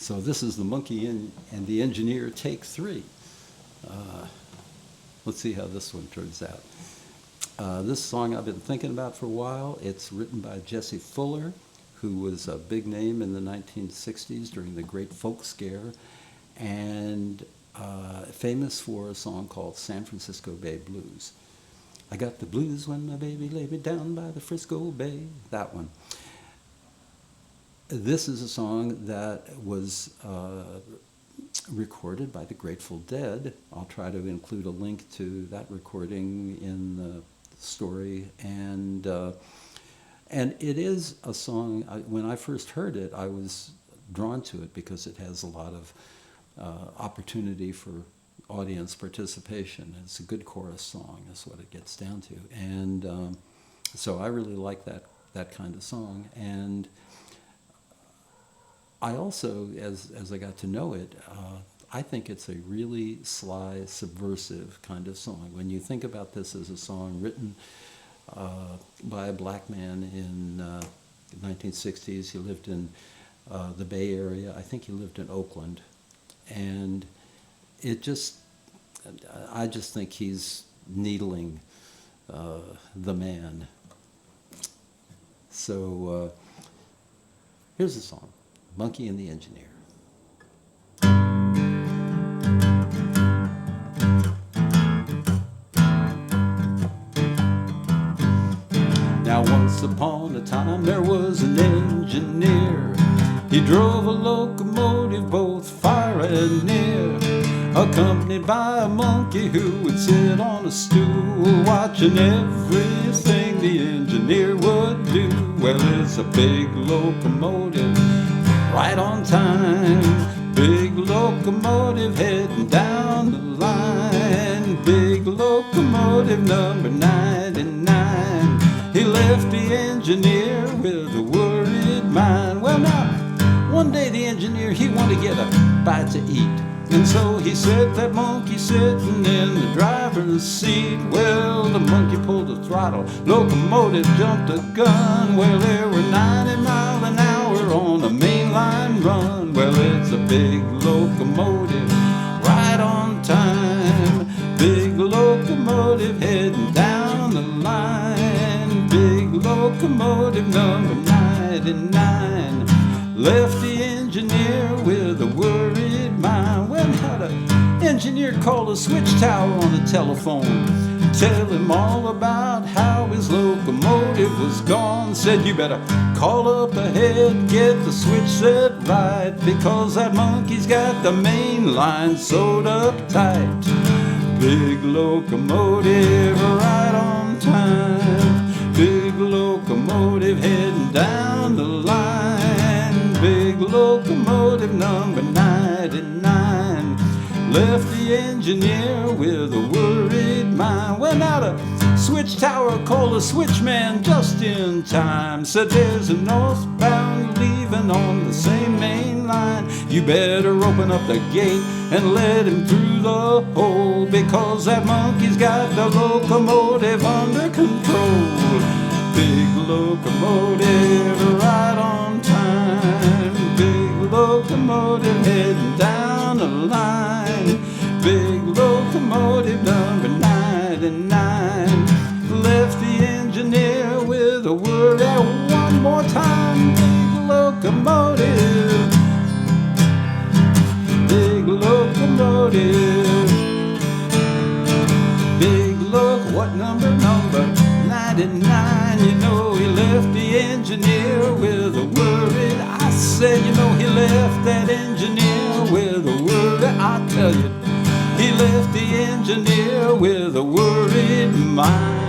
So this is the Monkey and the Engineer, take 3. Let's see how this one turns out. This song I've been thinking about for a while. It's written by Jesse Fuller, who was a big name in the 1960s during the Great Folk Scare, and famous for a song called San Francisco Bay Blues. I got the blues when my baby laid me down by the Frisco Bay, that one. This is a song that was recorded by the Grateful Dead. I'll try to include a link to that recording in the story. And it is a song, when I first heard it, I was drawn to it because it has a lot of opportunity for audience participation. It's a good chorus song, is what it gets down to. And so I really like that kind of song. And I also, as I got to know it, I think it's a really sly, subversive kind of song. When you think about this as a song written by a black man in the 1960s, he lived in the Bay Area. I think he lived in Oakland. And it just, I just think he's needling the man. So here's the song. Monkey and the Engineer. Now once upon a time there was an engineer. He drove a locomotive both far and near, accompanied by a monkey who would sit on a stool, watching everything the engineer would do. Well, it's a big locomotive, right on time. Big locomotive heading down the line. Big locomotive number 99. He left the engineer with a worried mind. Well, now, one day the engineer, he wanted to get a bite to eat. And so he set that monkey sitting in the driver's seat. Well, the monkey pulled the throttle, locomotive jumped the gun. Well, there were 90 miles an hour on a mainline run. Well, it's a big locomotive, right on time. Big locomotive heading down the line. Big locomotive number 99. Left the engineer with a worried mind. Well, now the engineer called a switch tower on the telephone, tell him all about how his locomotive was gone. Said, you better call up ahead, get the switch set right, because that monkey's got the main line sewed up tight. Big locomotive right on time. Big locomotive heading down the line. Big locomotive number 99. Left the engineer with a worried mind. Went out a switch tower, called a switchman just in time. Said there's a northbound leaving on the same main line. You better open up the gate and let him through the hole, because that monkey's got the locomotive under control. Big locomotive right on time. Big locomotive heading down the line. Big locomotive number 99. Left the engineer with a word. One more time. Big locomotive. Big locomotive. Big loc, what number? Number 99. You know he left the engineer with a worried. I said, you know he left that engineer with a worried. I tell you, he left the engineer with a worried mind.